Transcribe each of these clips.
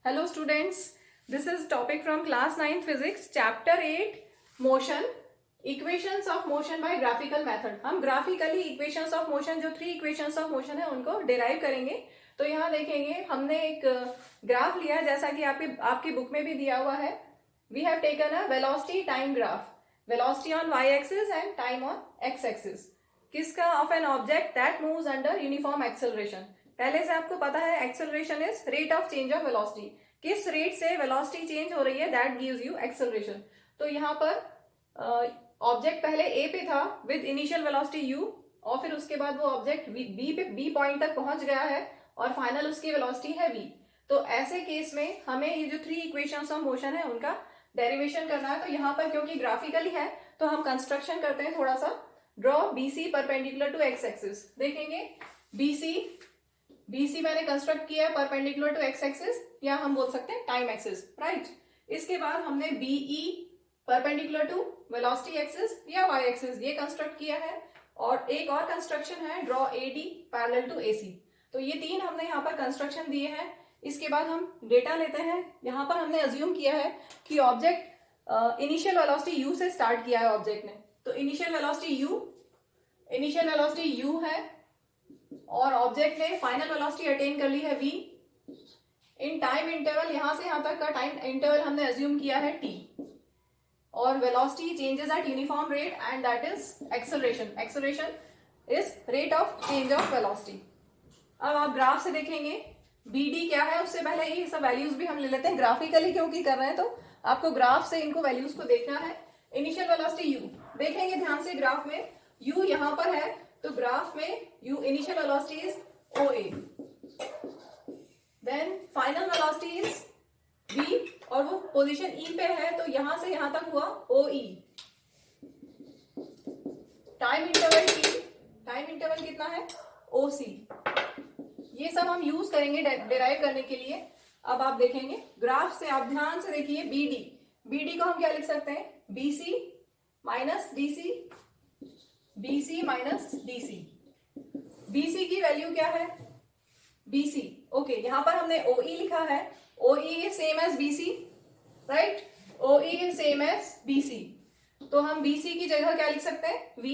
Hello students, this is topic from class 9 physics chapter 8 motion, equations of motion by graphical method. हम graphically equations of motion जो 3 equations of motion है उनको derive करेंगे. तो यहाँ देखेंगे हमने एक ग्राफ लिया है जैसा कि आपकी बुक में भी दिया हुआ है. We have taken a velocity time graph, velocity on y axis and time on x axis. किसका? of an object that moves under uniform acceleration. पहले से आपको पता है acceleration is rate of change of velocity. किस rate से velocity change हो रही है दैट गिव्स यू एक्सेलरेशन. तो यहाँ पर ऑब्जेक्ट पहले ए पे था विद इनिशियल वेलोसिटी यू और फिर उसके बाद वो ऑब्जेक्ट बी पॉइंट तक पहुंच गया है और फाइनल उसकी वेलोसिटी है वी. तो ऐसे केस में हमें ये जो 3 इक्वेशंस ऑफ मोशन है उनका डेरिवेशन करना है. तो यहाँ पर क्योंकि ग्राफिकली है तो हम कंस्ट्रक्शन करते हैं. थोड़ा सा draw BC perpendicular to X axis. देखेंगे बीसी मैंने कंस्ट्रक्ट किया परपेंडिकुलर टू एक्स एक्सिस या हम बोल सकते हैं टाइम एक्सिस, राइट. इसके बाद हमने BE perpendicular to velocity axis या वाई एक्सिस ये कंस्ट्रक्ट किया है. और एक और कंस्ट्रक्शन है draw AD parallel to AC. तो ये 3 हमने यहाँ पर कंस्ट्रक्शन दिए हैं. इसके बाद हम डेटा लेते हैं. यहाँ पर हमने अज्यूम किया है कि ऑब्जेक्ट इनिशियल वेलोसिटी यू से स्टार्ट किया है ऑब्जेक्ट ने. तो इनिशियल वेलोसिटी यू है और ऑब्जेक्ट ने फाइनल वेलोसिटी अटेन कर ली है v. इन टाइम इंटरवल यहां से यहां तक का टाइम इंटरवल हमने अज्यूम किया है t. और velocity changes at uniform rate and that is acceleration. Acceleration is rate of change of velocity. अब आप ग्राफ से देखेंगे bd क्या है. उससे पहले ये सब वैल्यूज भी हम ले लेते हैं. ग्राफिकली क्योंकि कर रहे हैं तो आपको ग्राफ से इनको वैल्यूज को देखना है. इनिशियल वेलोसिटी u देखेंगे ध्यान से. ग्राफ में u यहां पर है तो ग्राफ में u initial velocity is OA, then final velocity is v और वो पोजीशन E पे है तो यहां से यहां तक हुआ OE. टाइम इंटरवल कितना है OC. ये सब हम यूज करेंगे डिराइव करने के लिए. अब आप देखेंगे ग्राफ से आप ध्यान से देखिए BD को हम क्या लिख सकते हैं BC माइनस DC. BC की वैल्यू क्या है BC. ओके यहाँ पर हमने OE लिखा है. OE is same as BC, right. OE is same as BC. तो हम BC की जगह क्या लिख सकते हैं V.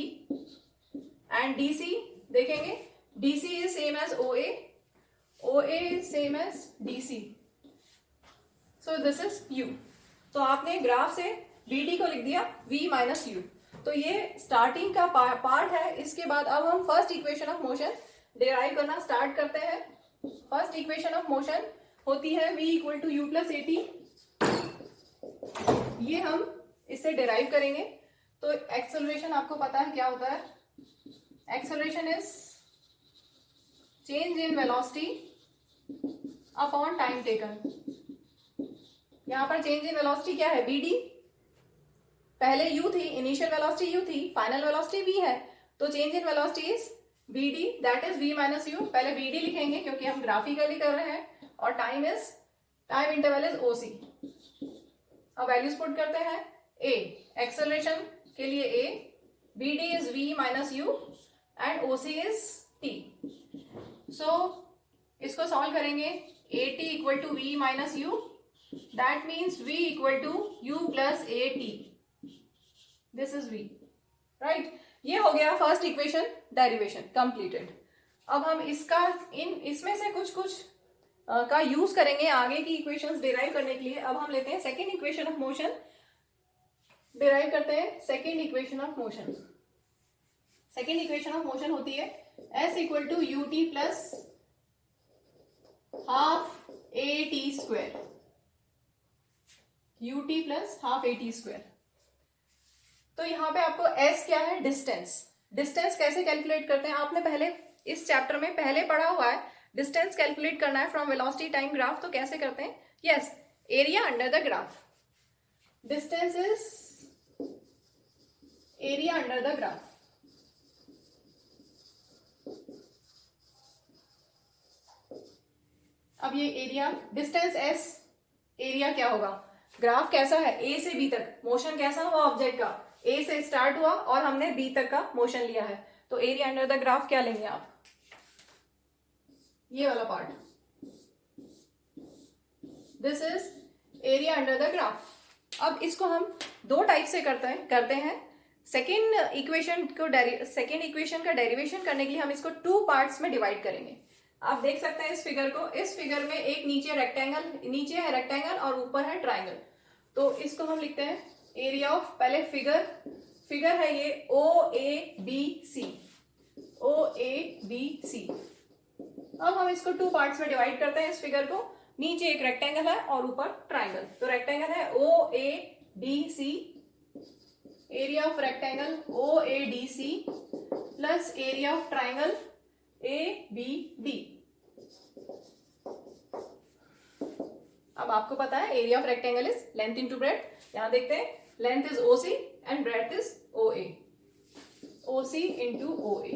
एंड DC देखेंगे DC is same as OA is same as DC. So this is U. तो आपने ग्राफ से BD को लिख दिया V माइनस U. तो ये स्टार्टिंग का पार्ट है. इसके बाद अब हम first equation of motion derive करना स्टार्ट करते हैं. फर्स्ट इक्वेशन ऑफ मोशन होती है v equal to u plus a t. ये हम इससे डिराइव करेंगे. तो एक्सेलरेशन आपको पता है क्या होता है. Acceleration is change in velocity upon time taken. यहां पर चेंज इन वेलोसिटी क्या है bd. पहले u थी, इनिशियल वेलोसिटी u थी, फाइनल वेलोसिटी v है. तो change in velocity is bd that is v minus u. पहले bd लिखेंगे क्योंकि हम ग्राफिकली कर रहे हैं. और टाइम इंटरवल इज oc. अब वैल्यूज पुट करते हैं. a एक्सेलरेशन के लिए a, bd is v minus u and oc is t. So इसको सॉल्व करेंगे. at equal to v minus u that means v equal to u plus at. This is v, right. ये हो गया first equation derivation completed. अब हम इसमें से कुछ का यूज करेंगे आगे की इक्वेशंस डिराइव करने के लिए. अब हम लेते हैं second equation of motion. Derive करते हैं second equation of motion. Second equation of motion होती है s equal to ut plus half at square. ut plus half at square. तो यहाँ पे आपको s क्या है डिस्टेंस कैसे कैलकुलेट करते हैं आपने पहले इस चैप्टर में पहले पढ़ा हुआ है. डिस्टेंस कैलकुलेट करना है फ्रॉम वेलोसिटी टाइम ग्राफ. तो कैसे करते हैं. Yes, area under the graph. Distance is area under the graph. अब ये एरिया डिस्टेंस s, एरिया क्या होगा. ग्राफ कैसा है a से b तक. मोशन कैसा हुआ ऑब्जेक्ट का A से स्टार्ट हुआ और हमने B तक का मोशन लिया है. तो एरिया अंडर द ग्राफ क्या लेंगे आप. ये वाला part this is area under the graph. अब इसको हम दो टाइप से करते हैं। सेकेंड इक्वेशन का डेरिवेशन करने के लिए हम इसको टू पार्ट्स में डिवाइड करेंगे। आप देख सकते हैं इस फिगर को, इस फिगर में एक नीचे है रेक्टेंगल और ऊपर है ट्राइंगल। तो इसको हम लिखते हैं एरिया ऑफ, पहले फिगर है ये OABC। अब हम इसको टू पार्ट्स में डिवाइड करते हैं इस फिगर को। नीचे एक रेक्टेंगल है और ऊपर ट्राइंगल। तो रेक्टेंगल है OADC, area of rectangle OADC plus area of triangle ABD। अब आपको पता है area of rectangle is length into breadth. यहां देखते हैं length is OC and breadth is OA। OC into OA।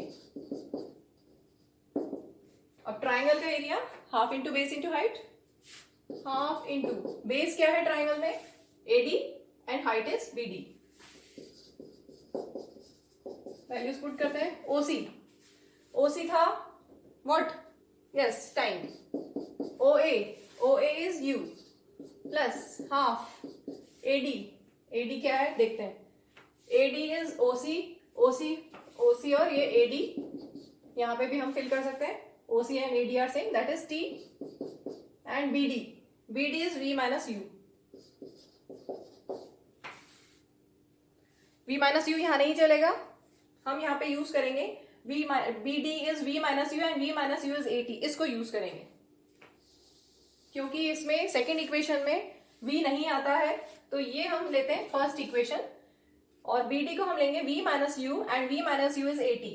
अब ट्राइंगल का area half into base into height, half into base क्या है ट्राइंगल में AD and height is BD। Values put करते हैं। OC था what, yes time. OA is U plus half AD क्या है देखते हैं। AD इज OC और ये AD यहां पे भी हम फिल कर सकते हैं। OC and AD are same, that is T and BD is V minus U। V minus U यहां नहीं चलेगा, हम यहां पे यूज करेंगे BD is V minus U and V minus U is AT। इसको यूज करेंगे क्योंकि इसमें सेकेंड इक्वेशन में V नहीं आता है। तो ये हम लेते हैं फर्स्ट इक्वेशन और BD को हम लेंगे V minus U and V minus U is AT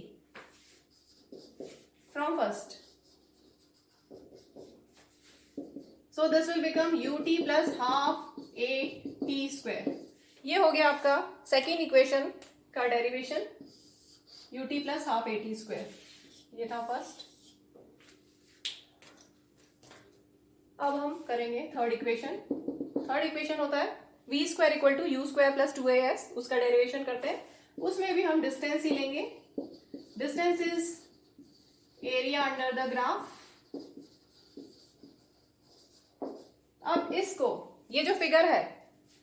from first. So this will become UT plus half AT square. ये हो गया आपका सेकेंड इक्वेशन का derivation, UT plus half AT square. ये था फर्स्ट। अब हम करेंगे थर्ड इक्वेशन होता है V square equal to U square plus 2AS। उसका डेरिवेशन करते हैं। उसमें भी हम डिस्टेंस ही लेंगे। Distance is area under the graph. अब इसको, ये जो फिगर है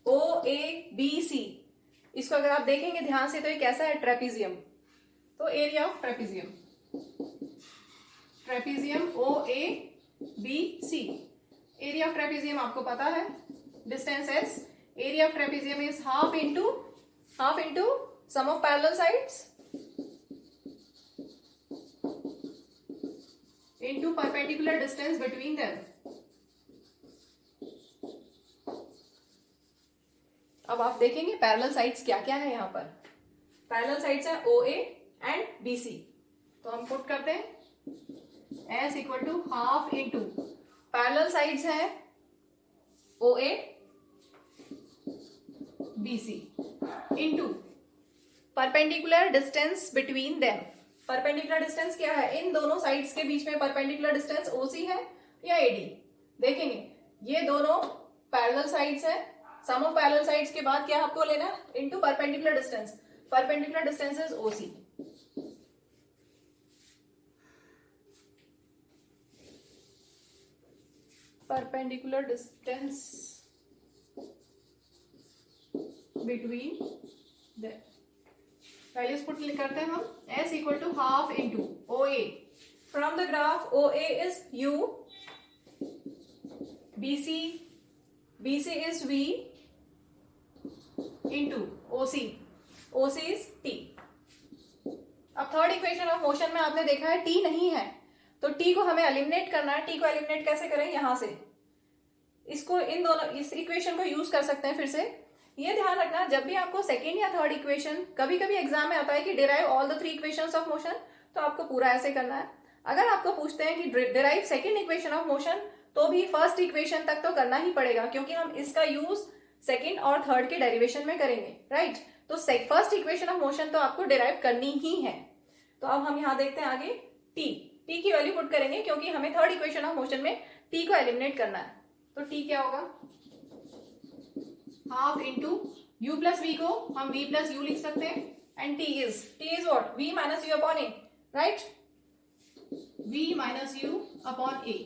OABC, इसको अगर आप देखेंगे ध्यान से तो ये कैसा है, ट्रेपीजियम। तो area of trapezium OABC। Area of trapezium आपको पता है, distance S। Area of trapezium is half into sum of parallel sides into perpendicular distance between them. अब आप देखेंगे पैरेलल साइड्स क्या क्या है। यहाँ पर पैरेलल साइड्स है OA एंड BC। तो हम पुट करते हैं S equal to half into parallel sides है OA BC into perpendicular distance between them. Perpendicular distance क्या है, इन दोनों साइड्स के बीच में परपेंडिकुलर डिस्टेंस OC है या AD। देखेंगे ये दोनों पैरेलल साइड्स है। सम ऑफ पैरेलल साइड्स के बाद क्या आपको लेना, into perpendicular distance. Perpendicular distance is OC। Perpendicular distance between the values put करते हैं हम। S equal to half into OA from the graph OA is U, BC is V into OC is T। अब third equation of motion में आपने देखा है T नहीं है, तो T को हमें एलिमिनेट करना है। T को एलिमिनेट कैसे करें, यहां से इसको इस इक्वेशन को यूज कर सकते हैं। फिर से ये ध्यान रखना, जब भी आपको सेकेंड या थर्ड इक्वेशन, कभी कभी एग्जाम में आता है कि derive all the three equations of motion, तो आपको पूरा ऐसे करना है। अगर आपको पूछते हैं कि derive second equation of motion, तो भी फर्स्ट इक्वेशन तक तो करना ही पड़ेगा, क्योंकि हम इसका यूज सेकेंड और थर्ड के डेरिवेशन में करेंगे, राइट। तो फर्स्ट इक्वेशन ऑफ मोशन तो आपको डिराइव करनी ही है। तो अब हम यहां देखते हैं आगे टी की वैल्यू पुट करेंगे, क्योंकि हमें थर्ड इक्वेशन ऑफ मोशन में टी को एलिमिनेट करना है। तो टी क्या होगा, half into u plus v को हम v प्लस यू लिख सकते हैं, and t is what, v minus u upon a, right. v minus u upon a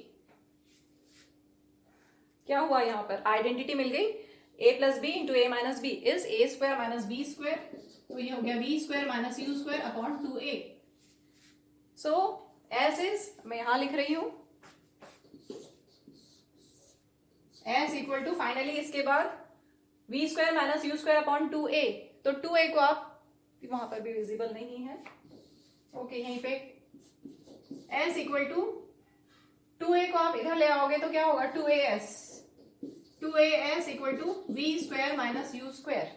क्या हुआ यहाँ पर, आइडेंटिटी मिल गई, a plus b into a minus b is a square minus b square, तो ये हो गया B square minus u square upon 2a। So S is, मैं यहां लिख रही हूं, एस इक्वल टू फाइनली इसके बाद v square minus u square upon 2a, तो 2a को आप, वहां पर भी विजिबल नहीं है, ओके यहीं पे s इक्वल टू 2a को आप इधर ले आओगे तो क्या होगा 2as equal to v square minus u square,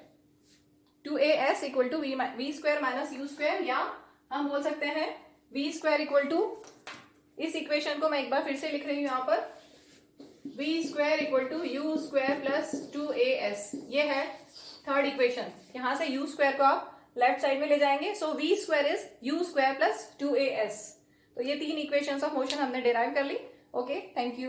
2as equal to v square minus u square, या हम बोल सकते हैं वी स्क्वायर इक्वल टू, इस इक्वेशन को मैं एक बार फिर से लिख रही हूं यहां पर, v square equal to u square plus 2as, ये है थर्ड इक्वेशन। यहां से यू स्क्वायर को आप लेफ्ट साइड में ले जाएंगे, so v square is u square plus 2as। तो ये तीन इक्वेशंस ऑफ मोशन हमने डिराइव कर ली। Okay, thank you.